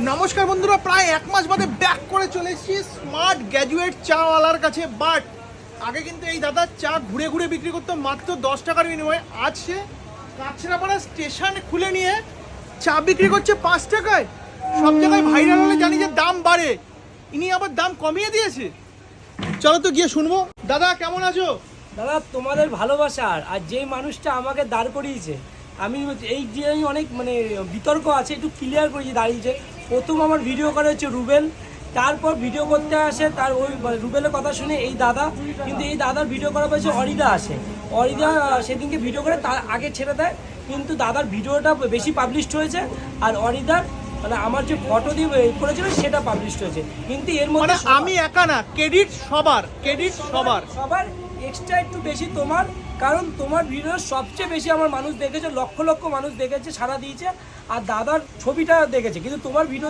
নমস্কার বন্ধুরা, প্রায় এক মাস বাদে ব্যাক করে চলে এসেছি স্মার্ট গ্র্যাজুয়েট চাওয়ালার কাছে। বাট আগে কিন্তু এই দাদা চা ঘুরে ঘুরে বিক্রি করতো মাত্র 10 টাকার বিনিময়ে। আজ সে কাছড়াপাড়া স্টেশন খুলে নিয়ে চা বিক্রি করছে 5 টাকায়। সব জায়গায় ভাইরাল হলে জানি যে দাম বাড়ে, ইনি আবার দাম কমিয়ে দিয়েছে। চলো তো গিয়ে শুনবো। দাদা কেমন আছো? দাদা তোমাদের ভালোবাসার আর যেই মানুষটা আমাকে দাঁড় করিয়েছে, আমি এই যে অনেক বিতর্ক আছে, একটু ক্লিয়ার করেছি দাঁড়িয়েছে। প্রথম আমার ভিডিও করে হচ্ছে রুবেল, তারপর ভিডিও করতে আসে তার ওই রুবেলের কথা শুনে এই দাদা, কিন্তু এই দাদার ভিডিও করা হয়েছে অরিদা আসে। অরিদা সেদিনকে ভিডিও করে তার আগে ছেড়ে দেয়, কিন্তু দাদার ভিডিওটা বেশি পাবলিশড হয়েছে আর অরিদার আমার যে ফটো দিয়ে করেছিল সেটা পাবলিশড হয়েছে। কিন্তু এর মধ্যে আমি একা না, ক্রেডিট সবার, ক্রেডিট সবার সবার এক্সট্রা একটু বেশি তোমার, কারণ তোমার ভিডিও সবচেয়ে বেশি আমার মানুষ দেখেছে, লক্ষ লক্ষ মানুষ দেখেছে, সাড়া দিয়েছে। আর দাদার ছবিটা দেখেছে, কিন্তু তোমার ভিডিও